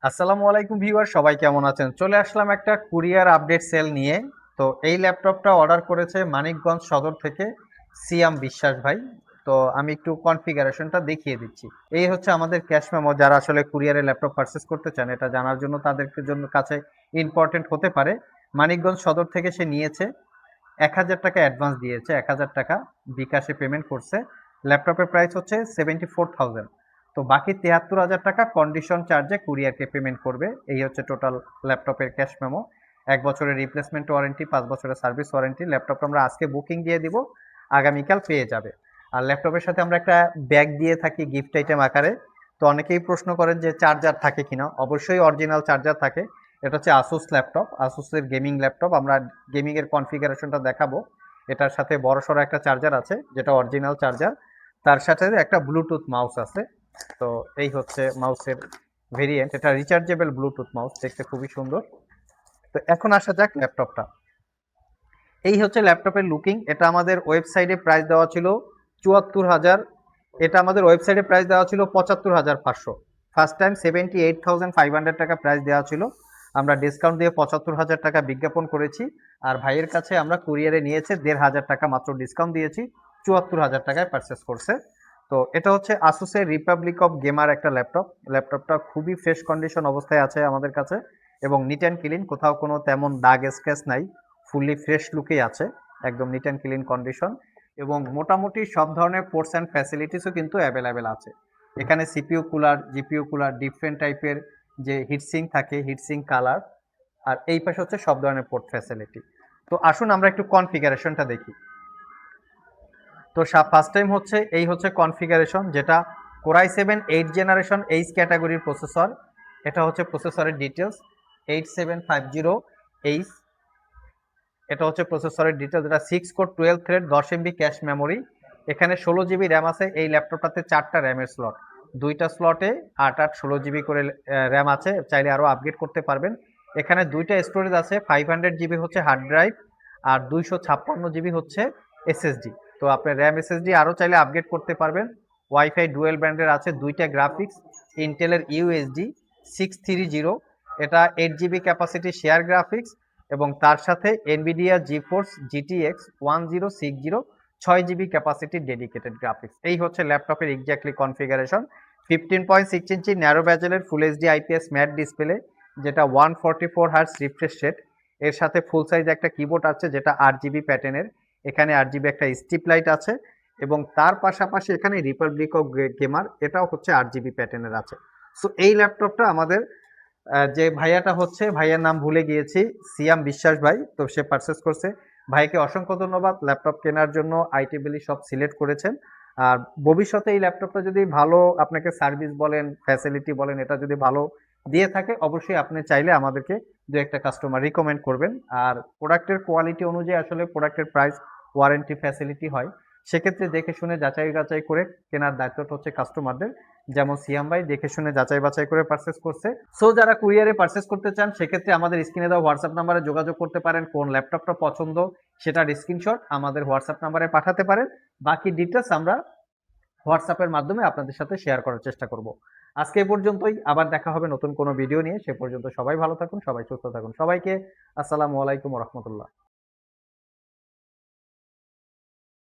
আসসালামু আলাইকুম ভিউয়ার, সবাই কেমন আছেন? চলে আসলাম একটা কুরিয়ার আপডেট সেল নিয়ে। তো এই ল্যাপটপটা অর্ডার করেছে মানিকগঞ্জ সদর থেকে সিয়াম বিশ্বাস ভাই। তো আমি একটু কনফিগারেশনটা দেখিয়ে দিচ্ছি। এই হচ্ছে আমাদের ক্যাশ মেমো। যারা আসলে কুরিয়ারে ল্যাপটপ পারচেস করতে চান, এটা জানার জন্য তাদেরকে জন্য কাছে ইম্পর্টেন্ট হতে পারে। মানিকগঞ্জ সদর থেকে সে নিয়েছে, ১,০০০ টাকা অ্যাডভান্স দিয়েছে, ১,০০০ টাকা বিকাশে পেমেন্ট করছে। ল্যাপটপের প্রাইস হচ্ছে 74,000। তো বাকি ৭৩,০০০ টাকা কন্ডিশন চার্জে কুরিয়ারকে পেমেন্ট করবে। এই হচ্ছে টোটাল ল্যাপটপের ক্যাশ মেমো। ১ বছরের রিপ্লেসমেন্ট ওয়ারেন্টি, ৫ বছরের সার্ভিস ওয়ারেন্টি। ল্যাপটপটা আমরা আজকে বুকিং দিয়ে দিব, আগামীকাল পেয়ে যাবে। আর ল্যাপটপের সাথে আমরা একটা ব্যাগ দিয়ে থাকি গিফট আইটেম আকারে। তো অনেকেই প্রশ্ন করেন যে চার্জার থাকে কিনা। অবশ্যই অরিজিনাল চার্জার থাকে। এটা হচ্ছে আসুস ল্যাপটপ, আসুসের গেমিং ল্যাপটপ। আমরা গেমিংয়ের কনফিগারেশনটা দেখাবো। এটার সাথে বড়সড় একটা চার্জার আছে, যেটা অরিজিনাল চার্জার। তার সাথে একটা ব্লুটুথ মাউস আছে। তো এই হচ্ছে মাউসের ভেরিয়েন্ট। এটা রিচার্জেবল ব্লুটুথ মাউস, দেখতে খুবই সুন্দর। তো এখন আসা যাক ল্যাপটপটা। এই হচ্ছে ল্যাপটপের লুকিং। এটা আমাদের ওয়েবসাইটে প্রাইস দেওয়া ছিল ৭৪,০০০। এটা আমাদের ওয়েবসাইটে প্রাইস দেওয়া ছিল ৭৫,৫০০। ফার্স্ট টাইম 78,500 টাকা প্রাইস দেওয়া ছিল। আমরা ডিসকাউন্ট দিয়ে ৭৫,০০০ টাকা বিজ্ঞাপন করেছি। আর ভাইয়ের কাছে আমরা কুরিয়ারে নিয়েছে ১,৫০০ টাকা মাত্র ডিসকাউন্ট দিয়েছি, ৭৪,০০০ টাকায় পারচেস করছে। তো এটা হচ্ছে আসুসের রিপাবলিক অফ গেমার একটা ল্যাপটপ। ল্যাপটপটা খুবই ফ্রেশ কন্ডিশন অবস্থায় আছে আমাদের কাছে, এবং নিট অ্যান্ড ক্লিন, কোথাও কোনো তেমন দাগ স্ক্র্যাচ নাই। ফুললি ফ্রেশ লুকেই আছে, একদম নিট অ্যান্ড ক্লিন কন্ডিশন। এবং মোটামুটি সব ধরনের পোর্টস অ্যান্ড ফ্যাসিলিটিসও কিন্তু অ্যাভেলেবেল আছে। এখানে CPU cooler, GPU cooler, different টাইপের যে হিটসিঙ্ক থাকে, হিটসিঙ্ক কালার। আর এই পাশে হচ্ছে সব ধরনের পোর্ট ফ্যাসিলিটি। তো আসুন আমরা একটু কনফিগারেশনটা দেখি। তো ফার্স্ট টাইম হচ্ছে এই হচ্ছে কনফিগারেশন, যেটা কোরাই 7 8 জেনারেশন এইচ ক্যাটাগরির প্রসেসর। এটা হচ্ছে প্রসেসরের ডিটেলস, 8750H। এটা হচ্ছে প্রসেসরের ডিটেলস, যেটা 6 core 12 thread 10 MB cache memory. এখানে 16 GB র্যাম আছে। এই ল্যাপটপটাতে 4টা র্যামের স্লট, 2টা স্লটে 8 16 GB করে র্যাম আছে, চাইলে আরও আপগ্রেড করতে পারবেন। এখানে 2টা স্টোরেজ আছে, 500 GB হচ্ছে হার্ড ড্রাইভ, আর 256 GB হচ্ছে এসএসডি। তো আপনি র্যাম এসএসডি আরও চাইলে আপগ্রেড করতে পারবেন। ওয়াইফাই ডুয়েল ব্র্যান্ডের আছে, 2টা গ্রাফিক্স, ইন্টেলের ইউএসডি 630। এটা 8 GB ক্যাপাসিটি শেয়ার গ্রাফিক্স, এবং তার সাথে Nvidia GeForce GTX 1060 6 GB capacity dedicated graphics. এই হচ্ছে ল্যাপটপের এক্স্যাক্টলি কনফিগারেশন। 15.6 ইঞ্চি ন্যারো ব্যাজেলের full HD IPS matte display, যেটা 144 হার্টজ রিফ্রেশ রেট। এর সাথে ফুল সাইজ একটা কিবোর্ড আছে, যেটা 8 GB প্যাটার্নের। এখানে 8 GB একটা স্টিপ লাইট আছে, এবং তার পাশাপাশি এখানে রিপাবলিক অফ গেমার, এটাও হচ্ছে 8 GB প্যাটার্নের আছে। সো এই ল্যাপটপটা আমাদের যে ভাইয়াটা হচ্ছে, ভাইয়ার নাম ভুলে গিয়েছি, সিয়াম বিশ্বাস ভাই, তো সে পারচেস করছে। ভাইকে অসংখ্য ধন্যবাদ ল্যাপটপ কেনার জন্য। আইটেবেলি সব সিলেক্ট করেছেন। আর ভবিষ্যতে এই ল্যাপটপটা যদি ভালো আপনাকে সার্ভিস বলেন, ফ্যাসিলিটি বলেন, এটা যদি ভালো দিয়ে থাকে, অবশ্যই আপনি চাইলে আমাদেরকে দু একটা কাস্টমার রিকমেন্ড করবেন। আর প্রোডাক্টের কোয়ালিটি অনুযায়ী আসলে প্রোডাক্টের প্রাইস, ওয়ারেন্টি, ফ্যাসিলিটি হয়। সেক্ষেত্রে দেখে শুনে যাচাই বাছাই করে কেনার দায়িত্বটা হচ্ছে কাস্টমারদের। যেমন সিয়াম ভাই দেখে শুনে যাচাই বাছাই করে পারচেস করছে। সো যারা কুরিয়ারে পারচেস করতে চান, সেক্ষেত্রে আমাদের স্ক্রিনে দেওয়া হোয়াটসঅ্যাপ নাম্বারে যোগাযোগ করতে পারেন। কোন ল্যাপটপটা পছন্দ সেটার স্ক্রিনশট আমাদের হোয়াটসঅ্যাপ নাম্বারে পাঠাতে পারেন। বাকি ডিটেলস আমরা হোয়াটসঅ্যাপের মাধ্যমে আপনাদের সাথে শেয়ার করার চেষ্টা করব। আজকে এই পর্যন্তই, আবার দেখা হবে নতুন কোনো ভিডিও নিয়ে। সে পর্যন্ত সবাই ভালো থাকুন, সবাই সুস্থ থাকুন। সবাইকে আসসালামু আলাইকুম ওয়া রাহমাতুল্লাহ।